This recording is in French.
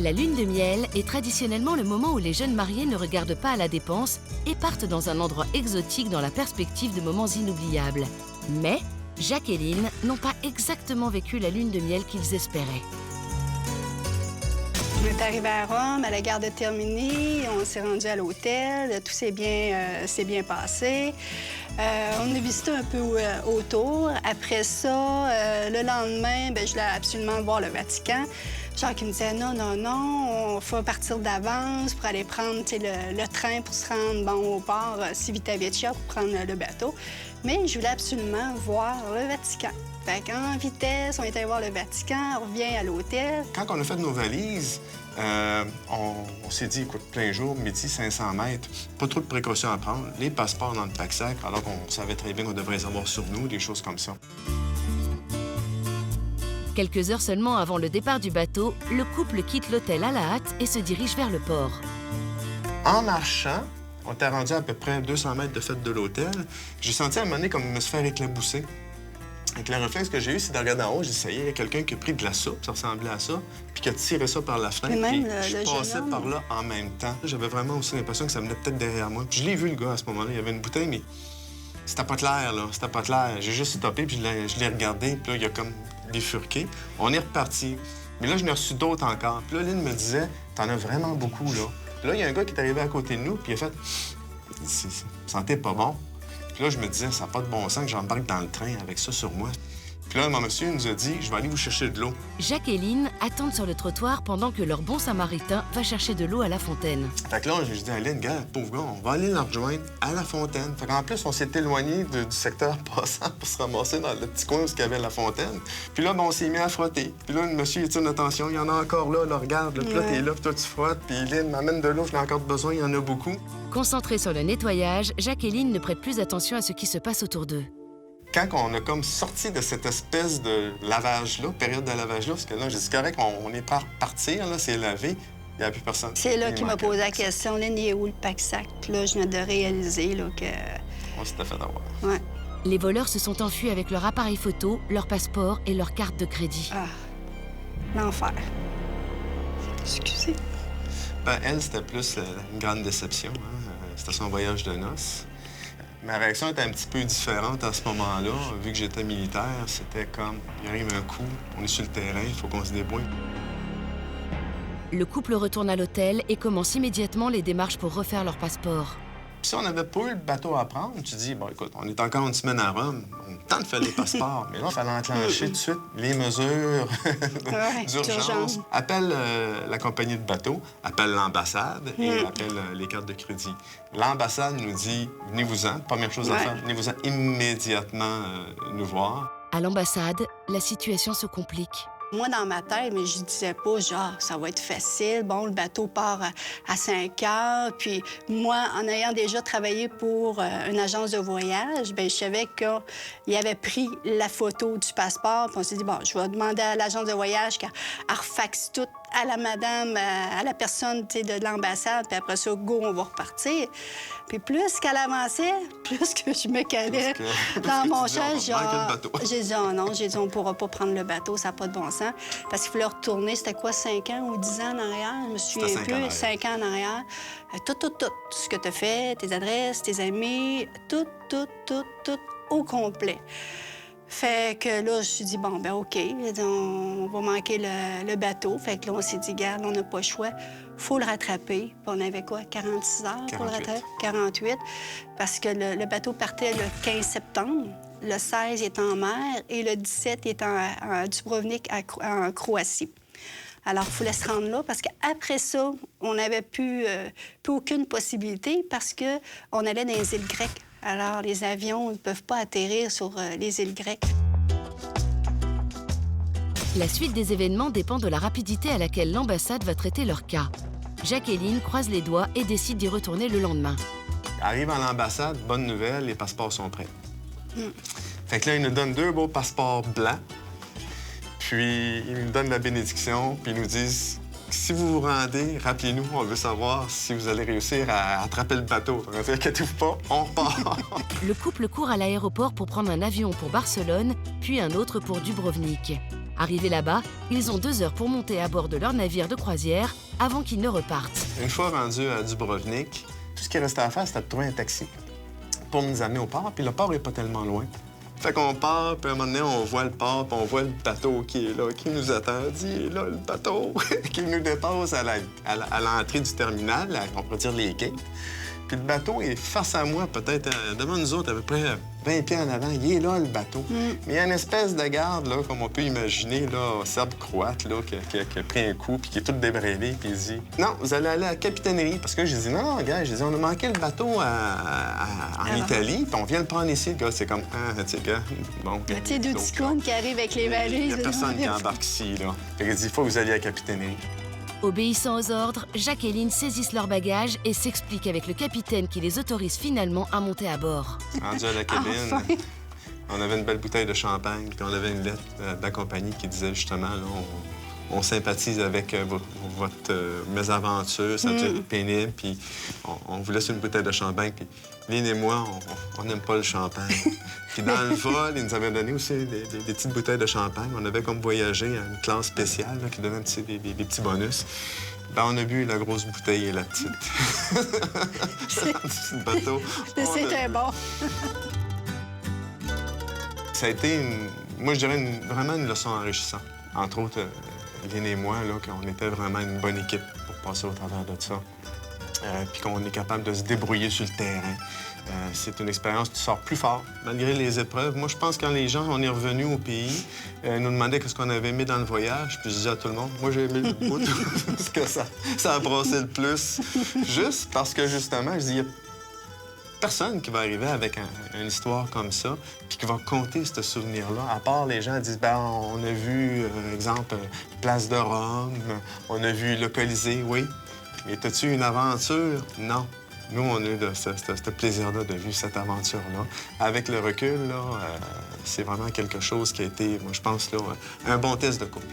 La lune de miel est traditionnellement le moment où les jeunes mariés ne regardent pas à la dépense et partent dans un endroit exotique dans la perspective de moments inoubliables. Mais Jacques et Lynn n'ont pas exactement vécu la lune de miel qu'ils espéraient. On est arrivé à Rome, à la gare de Termini, on s'est rendu à l'hôtel, tout s'est bien passé. On a visité un peu autour. Après ça, le lendemain, je voulais absolument voir le Vatican. Jacques me disait non, on faut partir d'avance pour aller prendre le train pour se rendre au port Civitavecchia pour prendre le bateau. Mais je voulais absolument voir le Vatican. Fait qu'en vitesse, on est allé voir le Vatican, on revient à l'hôtel. Quand on a fait nos valises, on s'est dit, écoute, plein jour, midi, 500 mètres, pas trop de précautions à prendre, les passeports dans le pack-sac, alors qu'on savait très bien qu'on devrait les avoir sur nous, des choses comme ça. Quelques heures seulement avant le départ du bateau, le couple quitte l'hôtel à la hâte et se dirige vers le port. En marchant, on était rendu à peu près 200 mètres de fait de l'hôtel. J'ai senti à un moment donné comme me se faire éclabousser. Avec le réflexe que j'ai eu, c'est de regarder en haut, j'ai dit, ça y est, il y a quelqu'un qui a pris de la soupe, ça ressemblait à ça, puis qui a tiré ça par la fenêtre, puis je passais par là en même temps. J'avais vraiment aussi l'impression que ça venait peut-être derrière moi. Puis je l'ai vu, le gars, à ce moment-là. Il y avait une bouteille, mais c'était pas clair, là. C'était pas clair. J'ai juste stoppé, puis je l'ai regardé, puis là, il a comme bifurqué. On est reparti. Mais là, je n'ai reçu d'autres encore. Puis là, Lynn me disait, t'en as vraiment beaucoup, là. Puis là, il y a un gars qui est arrivé à côté de nous, puis il a fait, ça sentait pas bon. Puis là, je me disais, ça n'a pas de bon sens que j'embarque dans le train avec ça sur moi. Puis là, mon monsieur nous a dit, je vais aller vous chercher de l'eau. Jacques et Lynn attendent sur le trottoir pendant que leur bon samaritain va chercher de l'eau à la fontaine. Fait que là, j'ai dit à Lynn, gars, pauvre gars, on va aller la rejoindre à la fontaine. Fait qu'en plus, on s'est éloigné du secteur passant pour se ramasser dans le petit coin où il y avait la fontaine. Puis là, on s'est mis à frotter. Puis là, le monsieur, il tire notre attention, il y en a encore là, regarde. Là, puis là, t'es là, puis toi, tu frottes. Puis Lynn m'amène de l'eau, j'en ai encore besoin, il y en a beaucoup. Concentrés sur le nettoyage, Jacques et Lynn ne prêtent plus attention à ce qui se passe autour d'eux. Quand on a comme sorti de cette espèce de lavage-là, période de lavage-là, parce que là, j'ai dit, correct, on est par partir, là, c'est lavé, il n'y a plus personne. C'est là qu'il m'a posé la question, Lynn, il est où le pack-sac? Puis là, je viens de réaliser là, que... On s'était fait avoir. Ouais. Les voleurs se sont enfuis avec leur appareil photo, leur passeport et leur carte de crédit. Ah, l'enfer. Excusez. Ben, elle, c'était plus une grande déception. Hein? C'était son voyage de noces. Ma réaction était un petit peu différente à ce moment-là. Vu que j'étais militaire, c'était comme, il arrive un coup, on est sur le terrain, il faut qu'on se débrouille. Le couple retourne à l'hôtel et commence immédiatement les démarches pour refaire leur passeport. Si on n'avait pas eu le bateau à prendre, tu dis, bon, écoute, on est encore une semaine à Rome, on a le temps de faire les passeports. Mais là, il fallait enclencher tout de suite les mesures d'urgence. Appelle la compagnie de bateau, appelle l'ambassade et appelle les cartes de crédit. L'ambassade nous dit, venez-vous-en, première chose à faire, venez-vous-en immédiatement nous voir. À l'ambassade, la situation se complique. Moi, dans ma tête, mais je disais pas, genre, ça va être facile. Bon, le bateau part à 5 heures. Puis moi, en ayant déjà travaillé pour une agence de voyage, bien, je savais qu'il avait pris la photo du passeport. Puis on s'est dit, bon, je vais demander à l'agence de voyage qu'elle refaxe tout à la madame, à la personne de l'ambassade. Puis après ça, go, on va repartir. Puis plus qu'elle avançait, plus que je me calais dans mon chaise. J'ai dit, oh non, j'ai dit, on pourra pas prendre le bateau, ça n'a pas de bon sens. Parce qu'il fallait retourner, c'était quoi, 5 ans ou 10 ans en arrière? Je me souviens plus, 5 ans en arrière. Tout ce que tu as fait, tes adresses, tes amis, tout au complet. Fait que là, je me suis dit, bon, ben OK, on va manquer le bateau. Fait que là, on s'est dit, regarde, on n'a pas le choix, faut le rattraper. Puis on avait quoi, 46 heures 48. Pour le rattraper? 48. Parce que le bateau partait le 15 septembre, le 16 est en mer et le 17 est à Dubrovnik, en Croatie. Alors, il fallait se rendre là parce qu'après ça, on n'avait plus aucune possibilité parce qu'on allait dans les îles grecques. Alors, les avions ne peuvent pas atterrir sur les îles grecques. La suite des événements dépend de la rapidité à laquelle l'ambassade va traiter leur cas. Jacques et Lynn croisent les doigts et décident d'y retourner le lendemain. Arrive à l'ambassade, bonne nouvelle, les passeports sont prêts. Fait que là, ils nous donnent 2 beaux passeports blancs. Puis, ils nous donnent la bénédiction, puis ils nous disent, si vous vous rendez, rappelez-nous, on veut savoir si vous allez réussir à attraper le bateau. Inquiétez-vous pas, on repart. Le couple court à l'aéroport pour prendre un avion pour Barcelone, puis un autre pour Dubrovnik. Arrivés là-bas, ils ont 2 heures pour monter à bord de leur navire de croisière avant qu'ils ne repartent. Une fois rendus à Dubrovnik, tout ce qui restait à faire, c'était de trouver un taxi pour nous amener au port. Puis le port n'est pas tellement loin. Fait qu'on part, puis à un moment donné, on voit le port, puis on voit le bateau qui est là, qui nous attend. Il est là, le bateau, qui nous dépasse à l'entrée du terminal, on pourrait dire les gates. Puis le bateau est face à moi, peut-être devant nous autres, à peu près 20 pieds en avant. Il est là, le bateau. Mais il y a une espèce de garde, là, comme on peut imaginer, là, serbe-croate, là, qui a pris un coup, puis qui est tout débrayé, puis il dit « Non, vous allez aller à la capitainerie. » Parce que j'ai dit « Non, gars, j'ai dit, on a manqué le bateau en Italie, puis on vient le prendre ici. » Le gars, c'est comme « Ah, tu sais, gars, bon... » Tu sais, deux petits clowns qui arrivent avec les valises. Il n'y a personne qui embarque ici, là. Fait qu'il dit « Il faut que vous alliez à la capitainerie. » Obéissant aux ordres, Jacques et Lynn saisissent leurs bagages et s'expliquent avec le capitaine qui les autorise finalement à monter à bord. Rendu à la cabine, on avait une belle bouteille de champagne, puis on avait une lettre de la compagnie qui disait justement, là, on sympathise avec votre mésaventure, ça devait être pénible, puis on vous laisse une bouteille de champagne, puis Lynn et moi, on n'aime pas le champagne. Puis dans le vol, ils nous avaient donné aussi des petites bouteilles de champagne. On avait comme voyagé à une classe spéciale là, qui donnait des petits bonus. Ben, on a bu la grosse bouteille et la petite. Le bateau. C'était bon. Ça a été, moi, je dirais, vraiment une leçon enrichissante. Entre autres, Lynn et moi, là, qu'on était vraiment une bonne équipe pour passer au travers de ça. Puis qu'on est capable de se débrouiller sur le terrain. C'est une expérience qui sort plus fort, malgré les épreuves. Moi, je pense que quand les gens, on est revenus au pays, nous demandaient qu'est-ce qu'on avait aimé dans le voyage, puis je disais à tout le monde, moi, j'ai aimé le bout, parce que ça a brassé le plus. Juste parce que, justement, je dis, il y a personne qui va arriver avec une histoire comme ça, puis qui va compter ce souvenir-là, à part les gens disent, ben on a vu, exemple, Place de Rome, on a vu le Colisée, oui. Mais as-tu une aventure? Non. Nous, on a eu ce plaisir-là de vivre cette aventure-là. Avec le recul, là, c'est vraiment quelque chose qui a été, moi, je pense, là, un bon test de couple.